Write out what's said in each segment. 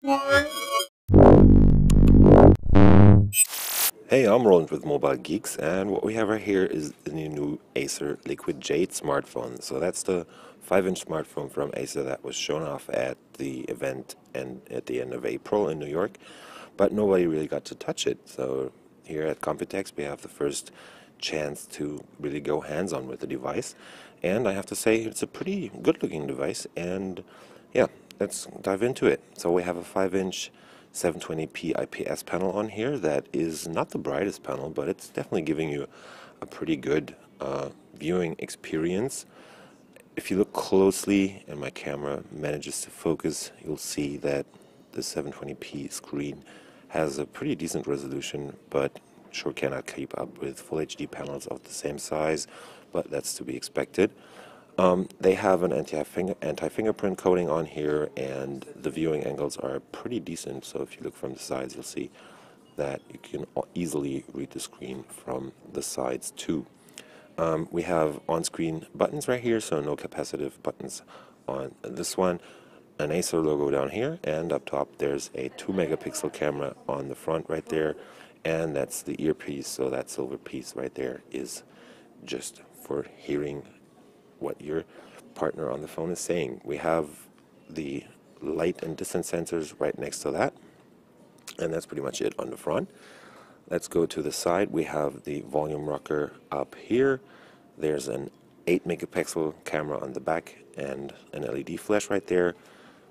Hey, I'm Roland with Mobile Geeks, and what we have right here is the new Acer Liquid Jade smartphone. So that's the 5-inch smartphone from Acer that was shown off at the event and at the end of April in New York, but nobody really got to touch it. So here at Computex, we have the first chance to really go hands-on with the device, and I have to say it's a pretty good-looking device. And yeah, let's dive into it. So we have a 5-inch 720p IPS panel on here that is not the brightest panel, but it's definitely giving you a pretty good viewing experience. If you look closely and my camera manages to focus, you'll see that the 720p screen has a pretty decent resolution, but sure cannot keep up with Full HD panels of the same size, but that's to be expected. They have an anti-fingerprint coating on here, and the viewing angles are pretty decent. So if you look from the sides, you'll see that you can easily read the screen from the sides too. We have on-screen buttons right here, so no capacitive buttons on this one. An Acer logo down here, and up top there's a 2 megapixel camera on the front right there, and that's the earpiece. So that silver piece right there is just for hearing what your partner on the phone is saying. We have the light and distance sensors right next to that, and that's pretty much it on the front. Let's go to the side. We have the volume rocker up here. There's an 8 megapixel camera on the back and an LED flash right there.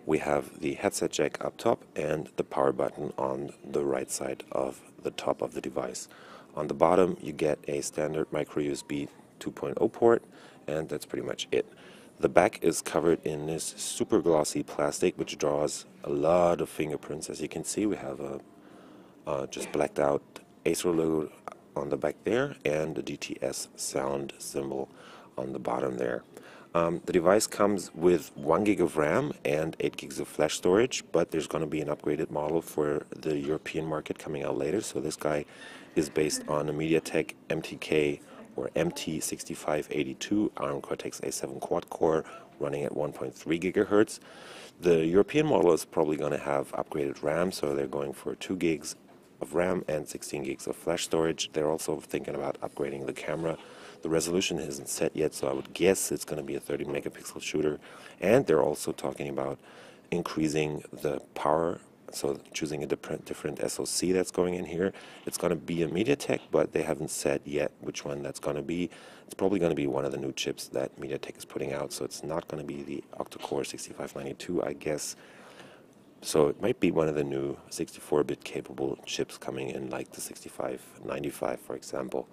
We have the headset jack up top and the power button on the right side of the top of the device. On the bottom you get a standard micro USB 2.0 port, and that's pretty much it. The back is covered in this super glossy plastic which draws a lot of fingerprints. As you can see, we have a just blacked out Acer logo on the back there and the DTS sound symbol on the bottom there. The device comes with 1 gig of RAM and 8 gigs of flash storage, but there's going to be an upgraded model for the European market coming out later. So this guy is based on a MediaTek MTK or MT6582 ARM Cortex A7 quad core running at 1.3 gigahertz. The European model is probably going to have upgraded RAM, so they're going for 2 gigs of RAM and 16 gigs of flash storage. They're also thinking about upgrading the camera. The resolution isn't set yet, so I would guess it's going to be a 30 megapixel shooter. And they're also talking about increasing the power, so choosing a different SoC that's going in here. It's going to be a MediaTek, but they haven't said yet which one that's going to be. It's probably going to be one of the new chips that MediaTek is putting out, so it's not going to be the octa-core 6592, I guess. So it might be one of the new 64-bit capable chips coming in, like the 6595, for example.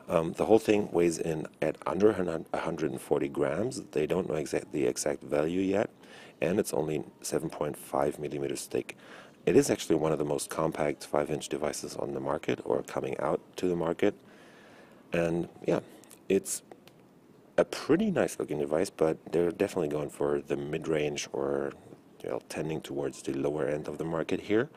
The whole thing weighs in at under 140 grams. They don't know the exact value yet, and it's only 7.5 millimeters thick. It is actually one of the most compact 5-inch devices on the market, or coming out to the market. And yeah, it's a pretty nice looking device, but they're definitely going for the mid-range, or tending towards the lower end of the market here.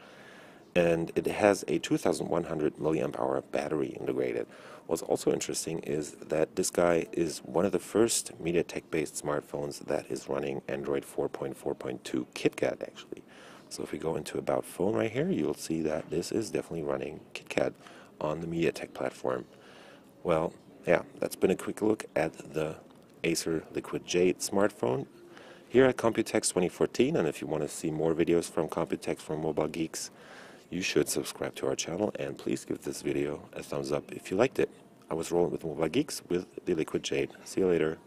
And it has a 2100 milliamp hour battery integrated. What's also interesting is that this guy is one of the first MediaTek based smartphones that is running Android 4.4.2 KitKat, actually. So if we go into About Phone right here, you'll see that this is definitely running KitKat on the MediaTek platform. Well, yeah, that's been a quick look at the Acer Liquid Jade smartphone here at Computex 2014, and if you want to see more videos from Computex from Mobile Geeks, you should subscribe to our channel, and please give this video a thumbs up if you liked it. I was Roland with Mobile Geeks with the Liquid Jade. See you later.